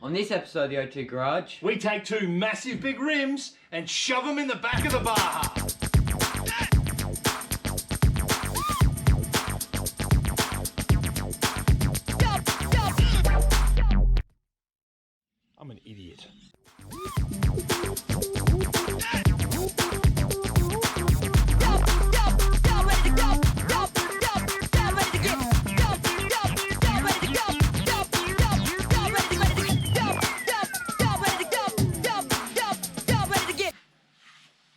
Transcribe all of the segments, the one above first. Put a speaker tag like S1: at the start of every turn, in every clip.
S1: On this episode of the O2 Garage,
S2: we take two massive big rims and shove them in the back of the Baja. I'm an idiot.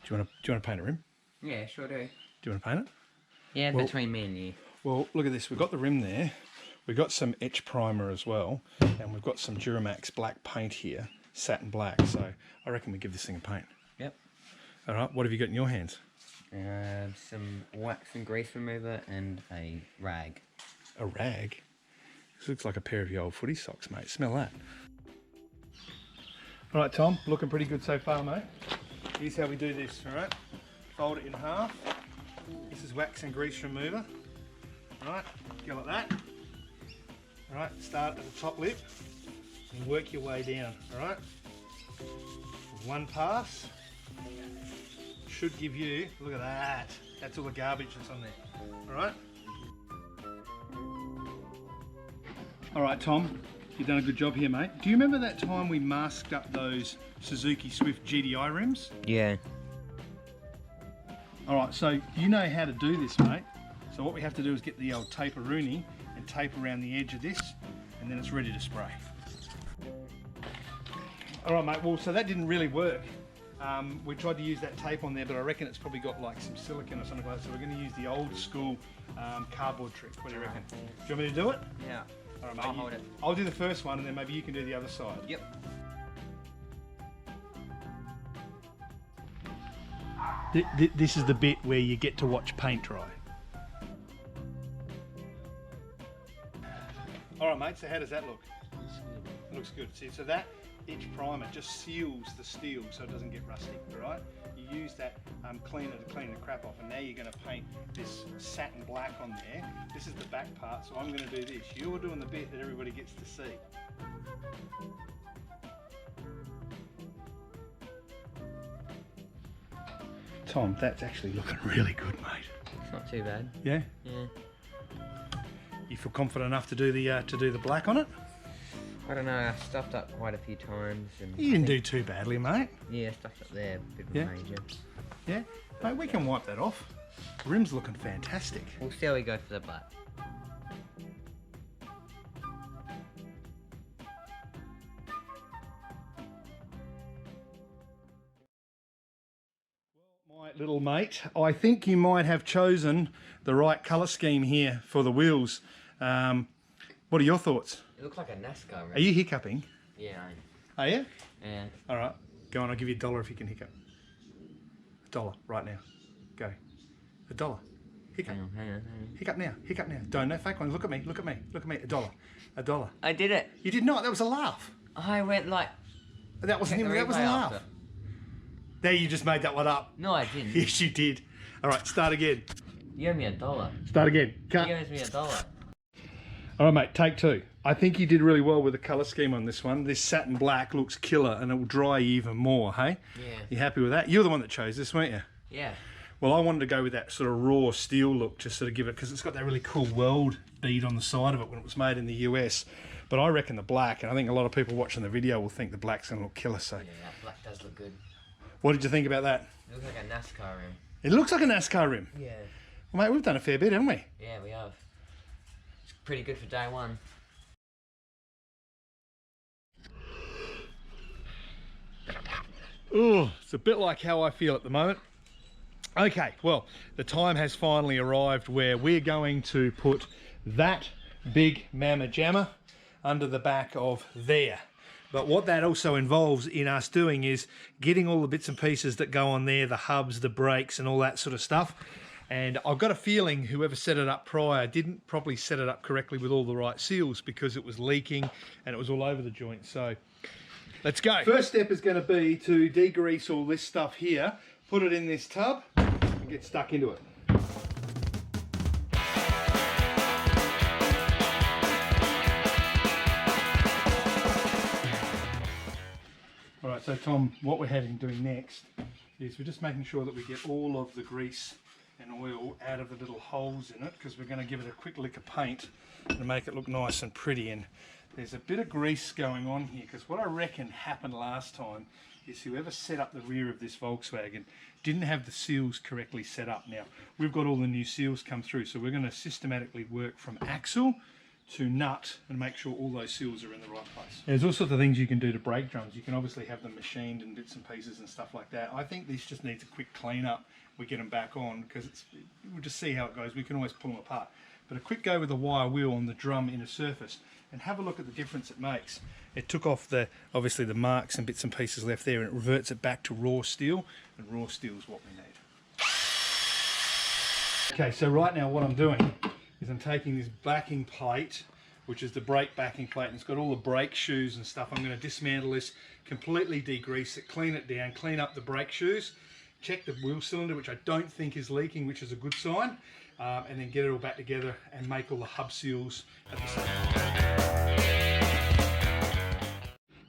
S2: Do you want to paint a rim?
S1: yeah, sure do.
S2: Do you want to paint it?
S1: Yeah,
S2: Well-
S1: between me and you.
S2: Well, look at this. We've got the rim there. We've got some etch primer as well. And we've got some Duramax black paint here, satin black. So I reckon we give this thing a paint.
S1: Yep.
S2: All right, what have you got in your hands?
S1: Some wax and grease remover and a rag.
S2: A rag? This looks like a pair of your old footy socks, mate. Smell that. All right, Tom, looking pretty good so far, mate. Here's how we do this, all right? Fold it in half. This is wax and grease remover. All right, go like that. All right, start at the top lip and work your way down, all right? One pass should give you, look at that. That's all the garbage that's on there, all right? All right, Tom, you've done a good job here, mate. Do you remember that time we masked up those Suzuki Swift GDI rims?
S1: Yeah.
S2: All right, so you know how to do this, mate. So what we have to do is get the old tape-a-rooney and tape around the edge of this, and then it's ready to spray. All right, mate, well, so that didn't really work. We tried to use that tape on there, but I reckon it's probably got like some silicone or something like that, so we're gonna use the old school cardboard trick. What do you reckon? Do you want me to do it?
S1: Yeah.
S2: All right, mate,
S1: I'll hold it.
S2: I'll do the first one, and then maybe you can do the other side.
S1: Yep.
S2: This is the bit where you get to watch paint dry. All right, mate, so how does that look? It looks good. See, so that etch primer just seals the steel so it doesn't get rusty, all right? You use that cleaner to clean the crap off, and now you're going to paint this satin black on there. This is the back part, so I'm going to do this. You're doing the bit that everybody gets to see. Tom, that's actually looking really good, mate.
S1: It's not too bad.
S2: Yeah?
S1: Yeah.
S2: You feel confident enough to do the black on it?
S1: I don't know, I stuffed up quite a few times. And
S2: You didn't do too badly, mate.
S1: Yeah, stuffed up there, a bit of
S2: Yeah.
S1: a major.
S2: Yeah? Mate, we can wipe that off. The rim's looking fantastic.
S1: We'll see how we go for the black.
S2: My little mate, I think you might have chosen the right colour scheme here for the wheels. What are your thoughts?
S1: It looks like a NASCAR
S2: Are
S1: race.
S2: you hiccuping?
S1: Yeah,
S2: Are you?
S1: yeah.
S2: All right. Go on, I'll give you $1 if you can hiccup. $1 right now. Go. $1. Hiccup.
S1: Hang on.
S2: Hiccup now. Hiccup now. Don't, no fake ones. Look at me. Look at me. Look at me. $1. $1.
S1: I did it.
S2: You did not. That was a laugh.
S1: I went like...
S2: That wasn't
S1: Check
S2: even.
S1: the
S2: That was a
S1: replay
S2: laugh.
S1: after.
S2: There, you just made that one up.
S1: No, I didn't.
S2: Yes, you did. All right, start again.
S1: You owe me $1.
S2: Start again. Cut.
S1: You owes me $1.
S2: All right, mate. Take two. I think you did really well with the colour scheme on this one. This satin black looks killer, and it will dry you even more. Hey?
S1: Yeah.
S2: You happy with that? You're the one that chose this, weren't you?
S1: Yeah.
S2: Well, I wanted to go with that sort of raw steel look, just sort of give it, because it's got that really cool weld bead on the side of it when it was made in the US. But I reckon the black, and I think a lot of people watching the video will think the black's going to look killer. So,
S1: Yeah, that black does look good.
S2: what did you think about that?
S1: It looks like a NASCAR rim.
S2: It looks like a NASCAR rim.
S1: Yeah.
S2: Well, mate, we've done a fair bit, haven't we?
S1: Yeah, we have. It's pretty good for day one.
S2: Oh, it's a bit like how I feel at the moment. Okay, well, the time has finally arrived where we're going to put that big mamma jamma under the back of there. But what that also involves in us doing is getting all the bits and pieces that go on there, the hubs, the brakes and all that sort of stuff. And I've got a feeling whoever set it up prior didn't probably set it up correctly with all the right seals, because it was leaking and it was all over the joint. So let's go. First step is going to be to degrease all this stuff here, put it in this tub and get stuck into it. So Tom, what we're doing next is we're just making sure that we get all of the grease and oil out of the little holes in it, because we're going to give it a quick lick of paint to make it look nice and pretty. And there's a bit of grease going on here, because what I reckon happened last time is whoever set up the rear of this Volkswagen didn't have the seals correctly set up. Now, we've got all the new seals come through, so we're going to systematically work from axle to nut and make sure all those seals are in the right place. There's all sorts of things you can do to brake drums. You can obviously have them machined in bits and pieces and stuff like that. I think this just needs a quick clean up. We get them back on, because we'll just see how it goes. We can always pull them apart. But a quick go with a wire wheel on the drum inner surface and have a look at the difference it makes. It took off obviously the marks and bits and pieces left there, and it reverts it back to raw steel, and raw steel is what we need. Okay, so right now what I'm doing is I'm taking this backing plate, which is the brake backing plate, and it's got all the brake shoes and stuff. I'm going to dismantle this, completely degrease it, clean it down, clean up the brake shoes, check the wheel cylinder, which I don't think is leaking, which is a good sign, and then get it all back together and make all the hub seals at the same time.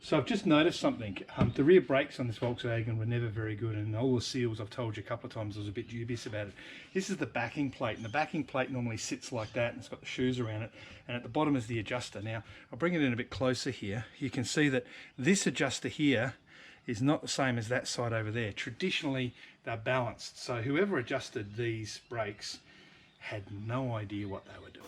S2: So I've just noticed something. The rear brakes on this Volkswagen were never very good, and all the seals, I've told you a couple of times, I was a bit dubious about it. This is the backing plate, and the backing plate normally sits like that, and it's got the shoes around it, and at the bottom is the adjuster. Now, I'll bring it in a bit closer here. You can see that this adjuster here is not the same as that side over there. Traditionally, they're balanced, so whoever adjusted these brakes had no idea what they were doing.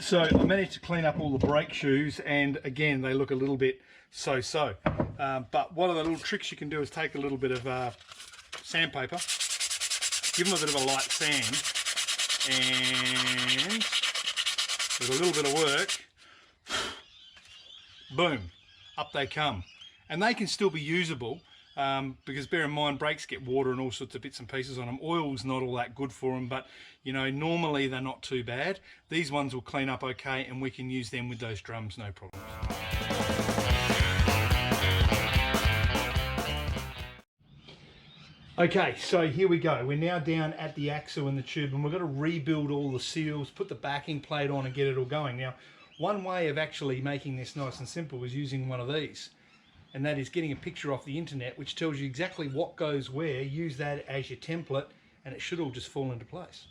S2: So I managed to clean up all the brake shoes, and again they look a little bit so-so. But one of the little tricks you can do is take a little bit of sandpaper, give them a bit of a light sand, and with a little bit of work, boom, up they come. And they can still be usable, because bear in mind, brakes get water and all sorts of bits and pieces on them. Oil's not all that good for them, but you know, normally they're not too bad. These ones will clean up okay, and we can use them with those drums, no problems. Okay, so here we go. We're now down at the axle and the tube, and we've got to rebuild all the seals, put the backing plate on and get it all going. Now, one way of actually making this nice and simple is using one of these. And that is getting a picture off the internet which tells you exactly what goes where. Use that as your template, and it should all just fall into place.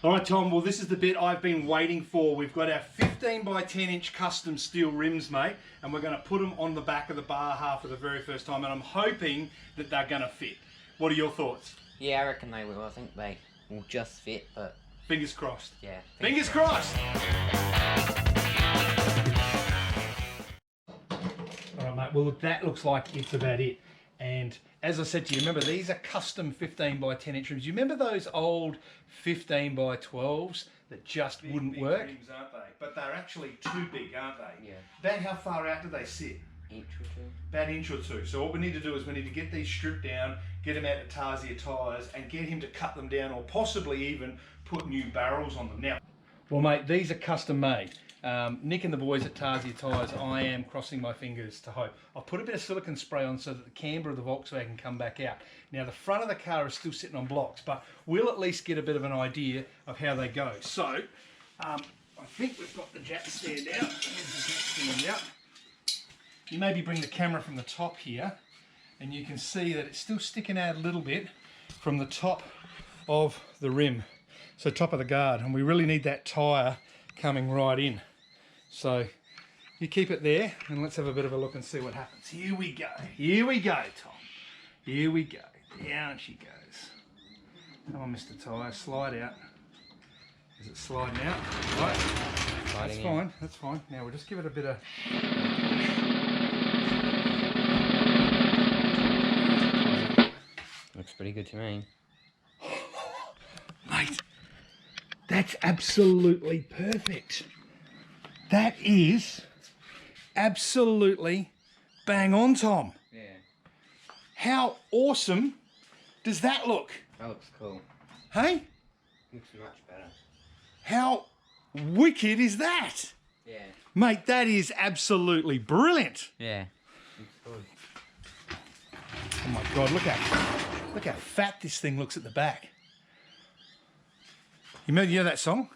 S2: All right, Tom, well, this is the bit I've been waiting for. We've got our 15 by 10 inch custom steel rims, mate, and we're going to put them on the back of the Baja for the very first time, and I'm hoping that they're going to fit. What are your thoughts?
S1: Yeah, I reckon they will. I think they will just fit, but...
S2: Fingers crossed.
S1: Yeah.
S2: Fingers crossed! All right, mate, well, look, that looks like it's about it. And as I said to you, remember, these are custom 15 by 10 inch rims. You remember those old 15 by 12s that just wouldn't work? Rims, aren't they? But they're actually too big, aren't they? Yeah. About how far out do they sit?
S1: Inch or two.
S2: About an inch or two. So what we need to do is we need to get these stripped down, get them out to Tyres, and get him to cut them down, or possibly even put new barrels on them. Now, well, mate, these are custom made. Nick and the boys at Tyres, I am crossing my fingers to hope. I'll put a bit of silicone spray on so that the camber of the Volkswagen can come back out. Now, the front of the car is still sitting on blocks, but we'll at least get a bit of an idea of how they go. So, I think we've got the jack stand out. Here's the jack stand out. You maybe bring the camera from the top here, and you can see that it's still sticking out a little bit from the top of the rim. So top of the guard, and we really need that tyre coming right in. So you keep it there, and let's have a bit of a look and see what happens. Here we go, Tom. Here we go, down she goes. Come on, Mr. Tyre, slide out. Is it sliding out? Right, that's fine, that's fine. Now we'll just give it a bit of...
S1: Looks pretty good to me.
S2: Mate, that's absolutely perfect. That is absolutely bang on, Tom.
S1: Yeah.
S2: How awesome does that look?
S1: That looks cool.
S2: Hey?
S1: Looks much better.
S2: How wicked is that?
S1: Yeah.
S2: Mate, that is absolutely brilliant.
S1: Yeah. Looks good.
S2: Oh my God, look how fat this thing looks at the back. You know that song?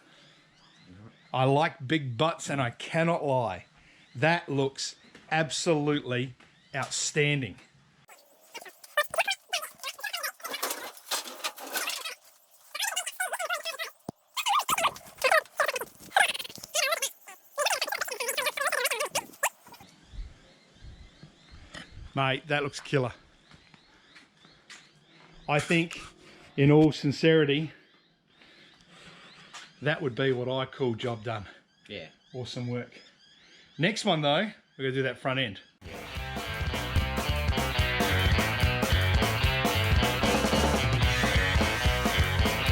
S2: I like big butts and I cannot lie. That looks absolutely outstanding. Mate, that looks killer. I think, in all sincerity, that would be what I call job done.
S1: Yeah.
S2: Awesome work. Next one though, we're gonna do that front end.
S1: Yeah.